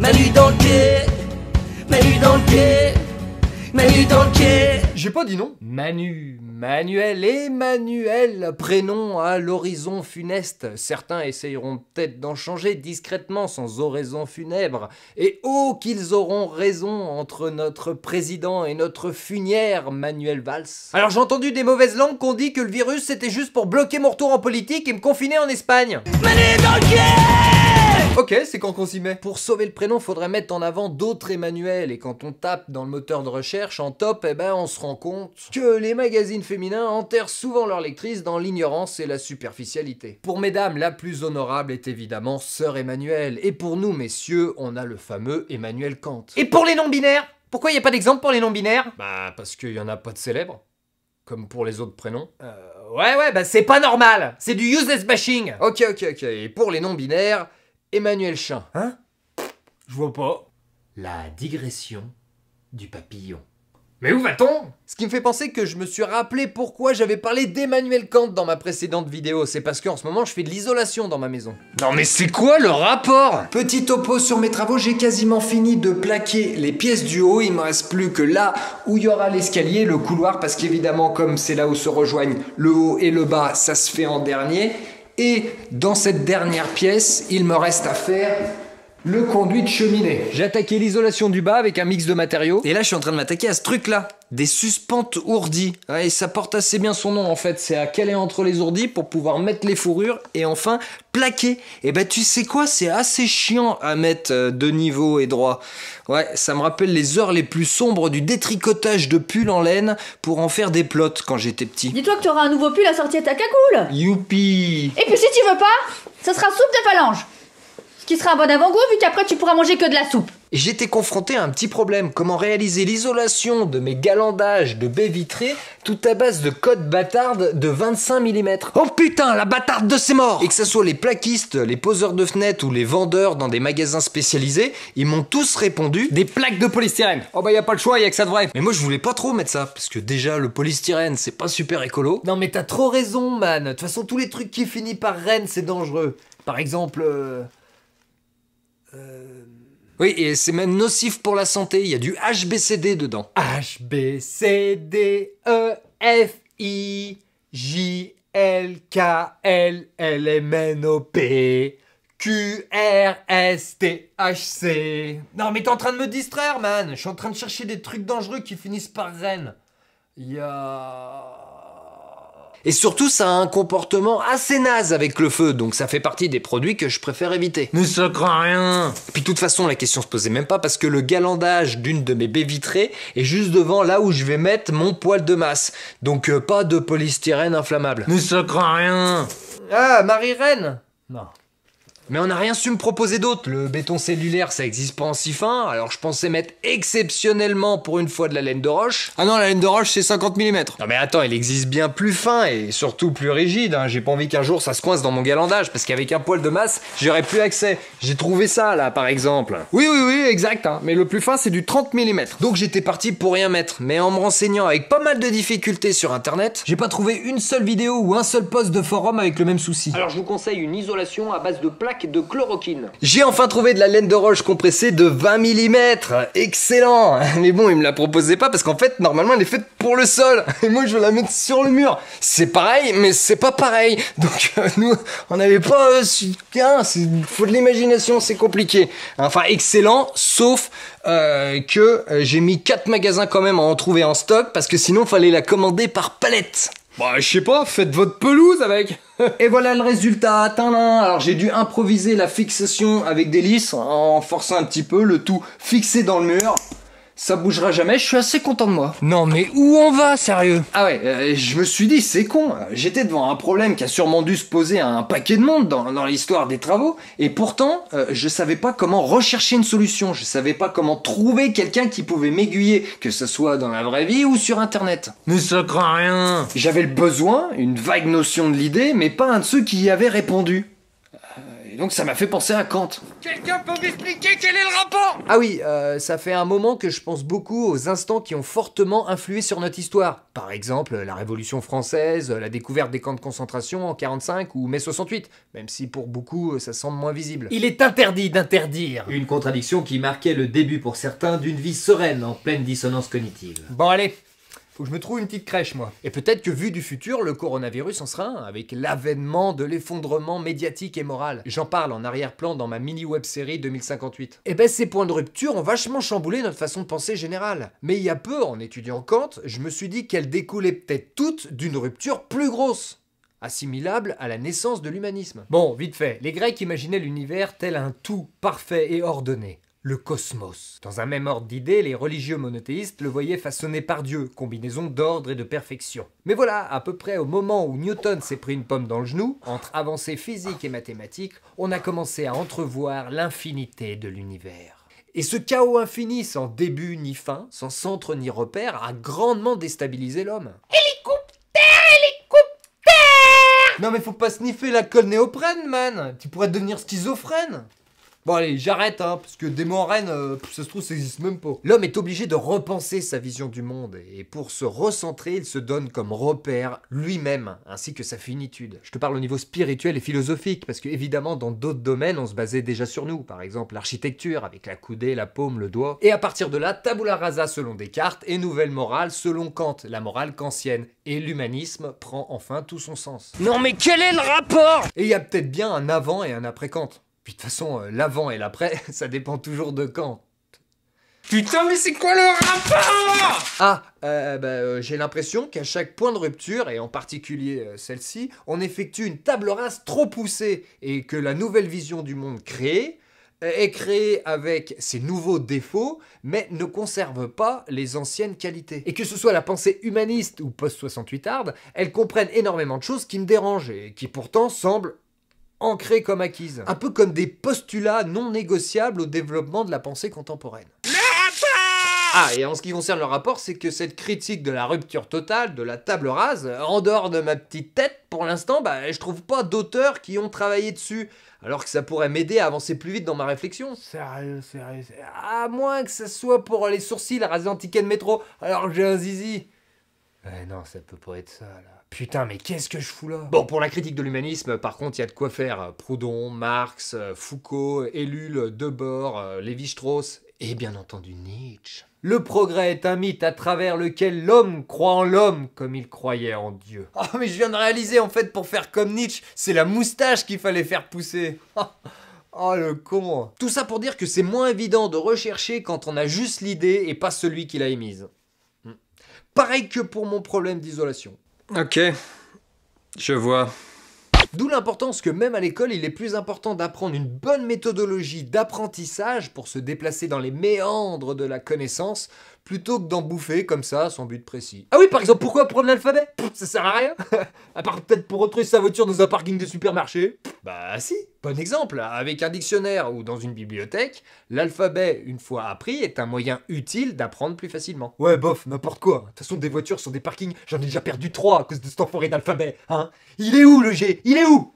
Manu dans le pied, Manu dans le pied, Manu dans le pied. J'ai pas dit non. Manu, Manuel, Emmanuel, prénom à l'horizon funeste. Certains essayeront peut-être d'en changer discrètement sans oraison funèbre. Et oh qu'ils auront raison entre notre président et notre funière Manuel Valls. Alors j'ai entendu des mauvaises langues qu'on dit que le virus c'était juste pour bloquer mon retour en politique et me confiner en Espagne. Manu dans le pied. Ok, c'est quand qu'on s'y met. Pour sauver le prénom, faudrait mettre en avant d'autres Emmanuel. Et quand on tape dans le moteur de recherche en top, eh ben on se rend compte que les magazines féminins enterrent souvent leurs lectrices dans l'ignorance et la superficialité. Pour mesdames, la plus honorable est évidemment Sœur Emmanuel. Et pour nous, messieurs, on a le fameux Emmanuel Kant. Et pour les non-binaires? Pourquoi y a pas d'exemple pour les non-binaires? Bah, parce qu'il y en a pas de célèbres. Comme pour les autres prénoms. Ouais, bah c'est pas normal. C'est du useless bashing. Ok. Et pour les non-binaires, Emmanuel Chin. Hein? Je vois pas. La digression du papillon. Mais où va-t-on? Ce qui me fait penser que je me suis rappelé pourquoi j'avais parlé d'Emmanuel Kant dans ma précédente vidéo. C'est parce qu'en ce moment, je fais de l'isolation dans ma maison. Non mais c'est quoi le rapport? Petit topo sur mes travaux, j'ai quasiment fini de plaquer les pièces du haut. Il me reste plus que là où il y aura l'escalier, le couloir, parce qu'évidemment, comme c'est là où se rejoignent le haut et le bas, ça se fait en dernier. Et dans cette dernière pièce, il me reste à faire le conduit de cheminée. J'ai attaqué l'isolation du bas avec un mix de matériaux. Et là, je suis en train de m'attaquer à ce truc-là. Des suspentes ourdis. Ouais, et ça porte assez bien son nom, en fait. C'est à caler entre les ourdis pour pouvoir mettre les fourrures et enfin plaquer. Et bah, tu sais quoi? C'est assez chiant à mettre de niveau et droit. Ouais, ça me rappelle les heures les plus sombres du détricotage de pulls en laine pour en faire des plots quand j'étais petit. Dis-toi que tu auras un nouveau pull assorti à ta cagoule. Youpi! Et puis si tu veux pas, ça sera soupe de phalange. Ce qui sera un bon avant-goût vu qu'après tu pourras manger que de la soupe. Et j'étais confronté à un petit problème, comment réaliser l'isolation de mes galandages de baies vitrées tout à base de colle bâtarde de 25 mm. Oh putain, la bâtarde de ses morts! Et que ce soit les plaquistes, les poseurs de fenêtres ou les vendeurs dans des magasins spécialisés, ils m'ont tous répondu Des plaques de polystyrène. Oh bah y a pas le choix, y a que ça de vrai. mais moi je voulais pas trop mettre ça, parce que déjà le polystyrène c'est pas super écolo. Non mais t'as trop raison, man. De toute façon, tous les trucs qui finissent par Rennes, c'est dangereux. Par exemple... Oui, et c'est même nocif pour la santé, il y a du HBCD dedans. H, B, C, D, E, F, I, J, L, K, L, L, M, N, O, P, Q, R, S, T, H, C... Non mais t'es en train de me distraire, man. Je suis en train de chercher des trucs dangereux qui finissent par Rennes. Et surtout, ça a un comportement assez naze avec le feu, donc ça fait partie des produits que je préfère éviter. Mais ça craint rien. Et puis de toute façon, la question se posait même pas parce que le galandage d'une de mes baies vitrées est juste devant là où je vais mettre mon poêle de masse. Donc pas de polystyrène inflammable. Mais ça craint rien. Ah, Marie-Reine? Non. Mais on n'a rien su me proposer d'autre. Le béton cellulaire, ça existe pas en si fin, alors je pensais mettre exceptionnellement pour une fois de la laine de roche. Ah non, la laine de roche, c'est 50 mm. Non mais attends, il existe bien plus fin et surtout plus rigide, hein. J'ai pas envie qu'un jour ça se coince dans mon galandage, parce qu'avec un poêle de masse, j'aurais plus accès. J'ai trouvé ça là, par exemple. Oui, exact, hein. Mais le plus fin, c'est du 30 mm. Donc j'étais parti pour rien mettre, mais en me renseignant avec pas mal de difficultés sur internet, j'ai pas trouvé une seule vidéo ou un seul post de forum avec le même souci. Alors je vous conseille une isolation à base de plaques de chloroquine. J'ai enfin trouvé de la laine de roche compressée de 20 mm. Excellent. Mais bon, il me la proposait pas parce qu'en fait, normalement, elle est faite pour le sol. Et moi, je veux la mettre sur le mur. C'est pareil, mais c'est pas pareil. Donc, nous, on n'avait pas... faut de l'imagination, c'est compliqué. Enfin, excellent, sauf que j'ai mis 4 magasins quand même à en trouver en stock parce que sinon, fallait la commander par palette. Bah, je sais pas, faites votre pelouse avec. Et voilà le résultat. Alors j'ai dû improviser la fixation avec des lisses en forçant un petit peu, le tout fixé dans le mur. Ça bougera jamais, je suis assez content de moi. Non mais où on va, sérieux? Ah ouais, je me suis dit, c'est con. J'étais devant un problème qui a sûrement dû se poser à un paquet de monde dans l'histoire des travaux. Et pourtant, je savais pas comment rechercher une solution. Je savais pas comment trouver quelqu'un qui pouvait m'aiguiller, que ce soit dans la vraie vie ou sur internet. Mais ça craint rien. J'avais le besoin, une vague notion de l'idée, mais pas un de ceux qui y avaient répondu. Et donc ça m'a fait penser à Kant. Quelqu'un peut m'expliquer quel est le rapport? Ah oui, ça fait un moment que je pense beaucoup aux instants qui ont fortement influé sur notre histoire. Par exemple, la Révolution française, la découverte des camps de concentration en 45 ou mai 68, même si pour beaucoup ça semble moins visible. Il est interdit d'interdire. Une contradiction qui marquait le début pour certains d'une vie sereine en pleine dissonance cognitive. Bon allez, faut que je me trouve une petite crèche moi. Et peut-être que vu du futur, le coronavirus en sera un, avec l'avènement de l'effondrement médiatique et moral. J'en parle en arrière-plan dans ma mini web-série 2058. Et ben ces points de rupture ont vachement chamboulé notre façon de penser générale. Mais il y a peu, en étudiant Kant, je me suis dit qu'elles découlaient peut-être toutes d'une rupture plus grosse, assimilable à la naissance de l'humanisme. Bon, vite fait, les Grecs imaginaient l'univers tel un tout parfait et ordonné. Le cosmos. Dans un même ordre d'idées, les religieux monothéistes le voyaient façonné par Dieu, combinaison d'ordre et de perfection. Mais voilà, à peu près au moment où Newton s'est pris une pomme dans le genou, entre avancées physiques et mathématiques, on a commencé à entrevoir l'infinité de l'univers. Et ce chaos infini, sans début ni fin, sans centre ni repère, a grandement déstabilisé l'homme. Non mais faut pas sniffer la colle néoprène, man. Tu pourrais devenir schizophrène. Bon allez, j'arrête, hein, parce que des mots en reine, ça se trouve, ça existe même pas. L'homme est obligé de repenser sa vision du monde, et pour se recentrer, il se donne comme repère lui-même, ainsi que sa finitude. Je te parle au niveau spirituel et philosophique, parce que évidemment, dans d'autres domaines, on se basait déjà sur nous. Par exemple, l'architecture, avec la coudée, la paume, le doigt. Et à partir de là, tabula rasa selon Descartes, et nouvelle morale selon Kant, la morale kantienne. Et l'humanisme prend enfin tout son sens. Non mais quel est le rapport? Et il y a peut-être bien un avant et un après Kant. Puis de toute façon, l'avant et l'après, ça dépend toujours de Kant. Putain, mais c'est quoi le rapport? Ah, j'ai l'impression qu'à chaque point de rupture, et en particulier celle-ci, on effectue une table rase trop poussée, et que la nouvelle vision du monde créée est créée avec ses nouveaux défauts, mais ne conserve pas les anciennes qualités. Et que ce soit la pensée humaniste ou post-68 hard, elles comprennent énormément de choses qui me dérangent, et qui pourtant semblent ancrées comme acquises. Un peu comme des postulats non négociables au développement de la pensée contemporaine. Ah, et en ce qui concerne le rapport, c'est que cette critique de la rupture totale, de la table rase, en dehors de ma petite tête, pour l'instant, je trouve pas d'auteurs qui ont travaillé dessus, alors que ça pourrait m'aider à avancer plus vite dans ma réflexion. Sérieux. À moins que ça soit pour les sourcils raser un ticket de métro, alors que j'ai un zizi. Non, ça peut pas être ça, là. Putain, mais qu'est-ce que je fous là? Bon, pour la critique de l'humanisme, par contre, il y a de quoi faire. Proudhon, Marx, Foucault, Ellul, Debord, Lévi-Strauss, et bien entendu Nietzsche. Le progrès est un mythe à travers lequel l'homme croit en l'homme comme il croyait en Dieu. Oh, mais je viens de réaliser, en fait, pour faire comme Nietzsche, c'est la moustache qu'il fallait faire pousser. Oh, le con. Tout ça pour dire que c'est moins évident de rechercher quand on a juste l'idée et pas celui qui l'a émise. Pareil que pour mon problème d'isolation. Ok, je vois. D'où l'importance que même à l'école, il est plus important d'apprendre une bonne méthodologie d'apprentissage pour se déplacer dans les méandres de la connaissance, plutôt que d'en bouffer comme ça, sans but précis. Ah oui, par exemple, pourquoi apprendre l'alphabet? Ça sert à rien. À part peut-être pour retrouver sa voiture dans un parking de supermarché. Bah si, bon exemple, avec un dictionnaire ou dans une bibliothèque, l'alphabet, une fois appris, est un moyen utile d'apprendre plus facilement. Ouais, bof, n'importe quoi. De toute façon, des voitures sur des parkings, j'en ai déjà perdu 3 à cause de cet enfoiré d'alphabet, hein. Il est où le G? Il est où?